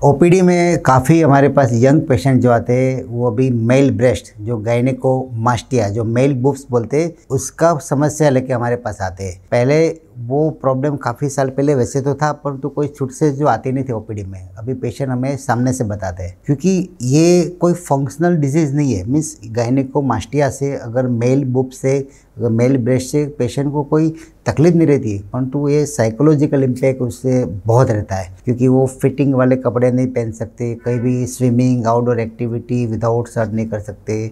OPD में काफ़ी हमारे पास यंग पेशेंट जो आते हैं वो अभी मेल ब्रेस्ट जो गायनेकोमास्टिया जो मेल बुब्स बोलते हैं उसका समस्या लेके हमारे पास आते हैं। पहले वो प्रॉब्लम काफ़ी साल पहले वैसे तो था परंतु कोई छूट से जो आती नहीं थी ओपीडी में। अभी पेशेंट हमें सामने से बताते हैं क्योंकि ये कोई फंक्शनल डिजीज़ नहीं है। मीन्स गायनेकोमास्टिया से अगर मेल बुब से अगर मेल ब्रेस्ट से पेशेंट को कोई तकलीफ नहीं रहती परंतु ये साइकोलॉजिकल इम्पैक्ट उससे बहुत रहता है क्योंकि वो फिटिंग वाले कपड़े नहीं पहन सकते, कहीं भी swimming outdoor activity without shirt नहीं कर सकते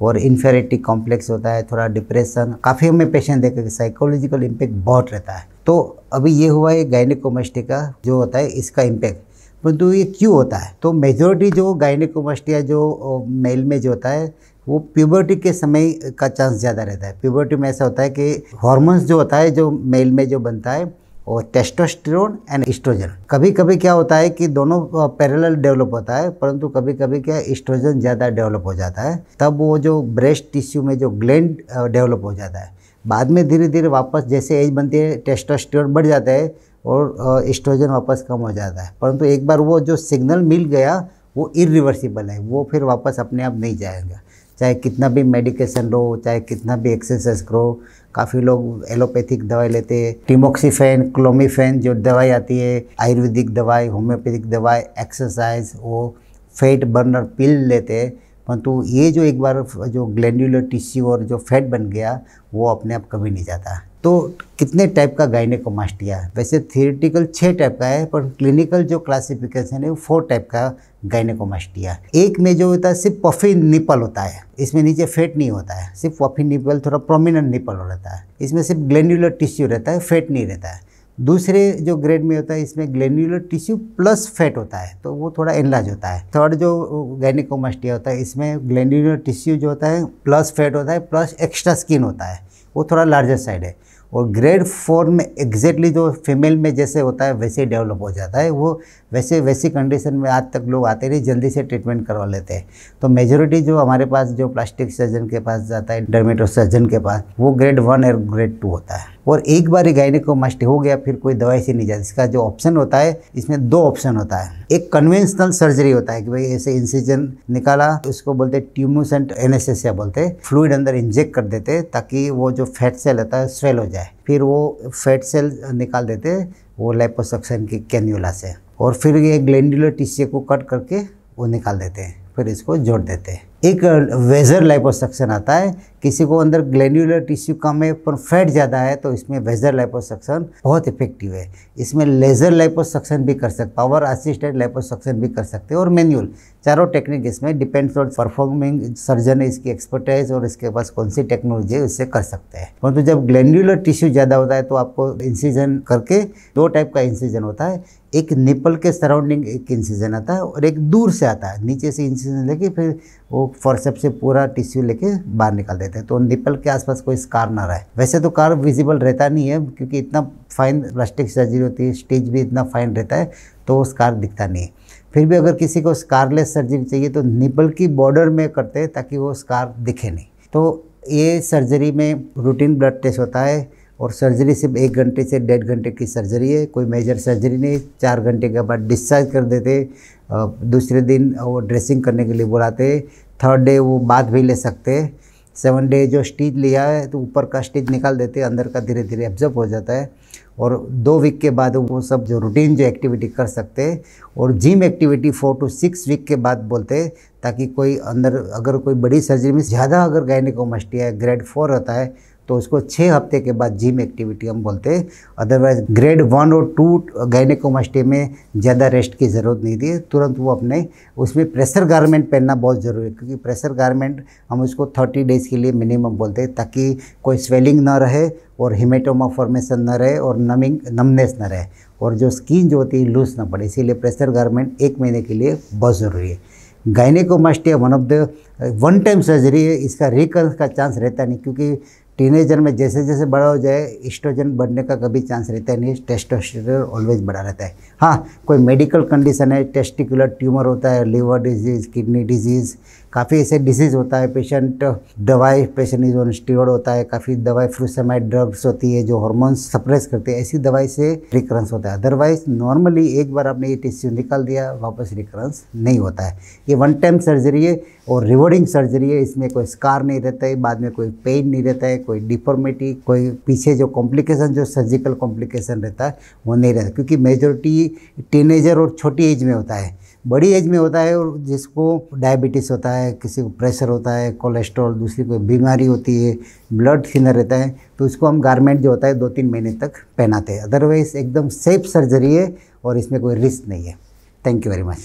और इन्फेरिटी कॉम्प्लेक्स होता है, थोड़ा डिप्रेशन। काफ़ी हमें पेशेंट देखे कि साइकोलॉजिकल इम्पैक्ट बहुत रहता है। तो अभी ये हुआ है गायनेकोमास्टिया का जो होता है इसका इम्पैक्ट। परंतु ये क्यों होता है? तो मेजॉरिटी जो गायनेकोमास्टिया जो मेल में जो होता है वो प्यूबर्टी के समय का चांस ज़्यादा रहता है। प्यूबर्टी में ऐसा होता है कि हार्मोन्स जो होता है जो मेल में जो बनता है और टेस्टोस्टेरोन एंड एस्ट्रोजन। कभी कभी क्या होता है कि दोनों पैरेलल डेवलप होता है परंतु कभी कभी क्या एस्ट्रोजन ज़्यादा डेवलप हो जाता है, तब वो जो ब्रेस्ट टिश्यू में जो ग्लैंड डेवलप हो जाता है। बाद में धीरे धीरे वापस जैसे एज बनती है टेस्टोस्टेरोन बढ़ जाता है और एस्ट्रोजन वापस कम हो जाता है। परंतु एक बार वो जो सिग्नल मिल गया वो इरिवर्सिबल है, वो फिर वापस अपने आप नहीं जाएगा। चाहे कितना भी मेडिकेशन लो, चाहे कितना भी एक्सरसाइज करो। काफ़ी लोग एलोपैथिक दवाई लेते हैं, टिमोक्सिफेन, क्लोमिफेन जो दवाई आती है, आयुर्वेदिक दवाई, होम्योपैथिक दवाई, एक्सरसाइज, वो फैट बर्नर पिल लेते हैं। परंतु ये जो एक बार जो ग्लैंडुलर टिश्यू और जो फैट बन गया वो अपने आप कभी नहीं जाता। तो कितने टाइप का गायनेकोमास्टिया है? वैसे थियोरेटिकल 6 टाइप का है पर क्लिनिकल जो क्लासिफिकेशन है वो 4 टाइप का गायनेकोमास्टिया। एक में जो होता है सिर्फ पफी निपल होता है, इसमें नीचे फेट नहीं होता है, सिर्फ पफी निपल थोड़ा प्रोमिनेंट निपल रहता है। इसमें सिर्फ ग्लैंडुलर टिश्यू रहता है, फेट नहीं रहता है। दूसरे जो ग्रेड में होता है इसमें ग्लैंडुलर टिश्यू प्लस फैट होता है तो वो थोड़ा एनलार्ज होता है। थर्ड जो गायनेकोमास्टिया होता है इसमें ग्लैंडुलर टिश्यू जो होता है प्लस फैट होता है प्लस एक्स्ट्रा स्किन होता है, वो थोड़ा लार्जर साइड है। और ग्रेड 4 में एग्जैक्टली जो फीमेल में जैसे होता है वैसे डेवलप हो जाता है। वो वैसी कंडीशन में आज तक लोग आते नहीं, जल्दी से ट्रीटमेंट करवा लेते हैं। तो मेजॉरिटी जो हमारे पास जो प्लास्टिक सर्जन के पास जाता है, डर्मेटो सर्जन के पास, वो ग्रेड 1 और ग्रेड 2 होता है। और एक बार ही गायनेकोमास्टिया हो गया फिर कोई दवाई से नहीं जाती। इसका जो ऑप्शन होता है इसमें 2 ऑप्शन होता है। एक कन्वेंशनल सर्जरी होता है कि भाई ऐसे इंसिजन निकाला, उसको बोलते हैं ट्यूमोसेंट एनेस्थेसिया बोलते हैं, फ्लूइड अंदर इंजेक्ट कर देते हैं ताकि वो जो फैट सेल होता है स्वेल हो जाए। फिर वो फैट सेल निकाल देते हैं वो लिपोसक्शन की कैन्यूला से, और फिर ये ग्लैंडुलर टिश्यू को कट करके वो निकाल देते हैं, फिर इसको जोड़ देते हैं। एक वेजर लाइपोसक्शन आता है, किसी को अंदर ग्लैंडुलर टिश्यू कम है पर फैट ज़्यादा है तो इसमें वेजर लाइपोसक्शन बहुत इफेक्टिव है। इसमें लेज़र लाइपोसक्शन भी कर सकते, पावर असिस्टेड लाइपोसक्शन भी कर सकते हैं और मैनुअल, चारों टेक्निक इसमें डिपेंड्स ऑन परफॉर्मिंग सर्जन है, इसकी एक्सपर्टाइज और इसके पास कौन सी टेक्नोलॉजी है उससे कर सकते हैं। परंतु जब ग्लैंडुलर टिश्यू ज़्यादा होता है तो आपको इंसिजन करके 2 टाइप का इंसिजन होता है। एक निपल के सराउंडिंग एक इंसिजन आता है और एक दूर से आता है, नीचे से इंसिजन लेके फिर वो फॉरसेप्स से पूरा टिश्यू लेके बाहर निकाल देते हैं तो निपल के आसपास कोई स्कार ना रहे। वैसे तो कार विजिबल रहता नहीं है क्योंकि इतना फाइन प्लास्टिक सर्जरी होती है, स्टिच भी इतना फाइन रहता है तो वो स्कार दिखता नहीं है। फिर भी अगर किसी को स्कारलेस सर्जरी चाहिए तो निपल की बॉर्डर में करते हैं ताकि वो स्कार दिखे नहीं। तो ये सर्जरी में रूटीन ब्लड टेस्ट होता है और सर्जरी सिर्फ 1 घंटे से 1.5 घंटे की सर्जरी है, कोई मेजर सर्जरी नहीं। 4 घंटे के बाद डिस्चार्ज कर देते, दूसरे दिन वो ड्रेसिंग करने के लिए बुलाते, 3rd डे वो बाथ भी ले सकते। 7 डे जो स्टिच लिया है तो ऊपर का स्टिच निकाल देते, अंदर का धीरे धीरे एब्जॉर्ब हो जाता है और 2 वीक के बाद वो सब जो रूटीन जो एक्टिविटी कर सकते हैं। और जिम एक्टिविटी 4 to 6 वीक के बाद बोलते हैं ताकि कोई अंदर अगर कोई बड़ी सर्जरी में ज़्यादा अगर गायनेकोमास्टिया ग्रेड 4 होता है तो उसको 6 हफ्ते के बाद जिम एक्टिविटी हम बोलते हैं। अदरवाइज ग्रेड 1 और 2 गायनेकोमास्टिया में ज़्यादा रेस्ट की ज़रूरत नहीं थी, तुरंत वो अपने उसमें प्रेशर गारमेंट पहनना बहुत ज़रूरी है क्योंकि प्रेशर गारमेंट हम उसको 30 डेज़ के लिए मिनिमम बोलते हैं ताकि कोई स्वेलिंग ना रहे और हिमेटोमा फॉर्मेशन ना रहे और नमनेस ना रहे और जो स्किन जो होती है लूज ना पड़े। इसीलिए प्रेशर गारमेंट 1 महीने के लिए बहुत ज़रूरी है। Gynaecomastia one of the 1 time surgery है, इसका रिकरेंस का चांस रहता नहीं क्योंकि टीनेजर में जैसे जैसे बड़ा हो जाए एस्ट्रोजन बढ़ने का कभी चांस रहता नहीं, टेस्टोस्टेरोन ऑलवेज बढ़ा रहता है। हाँ, कोई मेडिकल कंडीशन है, टेस्टिकुलर ट्यूमर होता है, लिवर डिजीज़, किडनी डिजीज़ काफ़ी ऐसे डिसीज़ होता है, पेशेंट इज ऑन स्टीरॉयड होता है, काफ़ी दवाई फ्रूसेमाइड ड्रग्स होती है जो हार्मोन्स सप्रेस करते हैं, ऐसी दवाई से रिकरेंस होता है। अदरवाइज नॉर्मली एक बार आपने ये टिश्यू निकाल दिया, वापस रिकरेंस नहीं होता है। ये वन टाइम सर्जरी है और रिवॉर्डिंग सर्जरी है, इसमें कोई स्कार नहीं रहता है, बाद में कोई पेन नहीं रहता है, कोई डिफॉर्मिटी, कोई पीछे जो कॉम्प्लिकेशन जो सर्जिकल कॉम्प्लिकेशन रहता है वो नहीं रहता, क्योंकि मेजॉरिटी टीनेजर और छोटी एज में होता है। बड़ी एज में होता है और जिसको डायबिटीज़ होता है, किसी को प्रेशर होता है, कोलेस्ट्रॉल, दूसरी कोई बीमारी होती है, ब्लड थिनर रहता है, तो उसको हम गारमेंट जो होता है 2-3 महीने तक पहनाते हैं। अदरवाइज एकदम सेफ सर्जरी है और इसमें कोई रिस्क नहीं है। Thank you very much.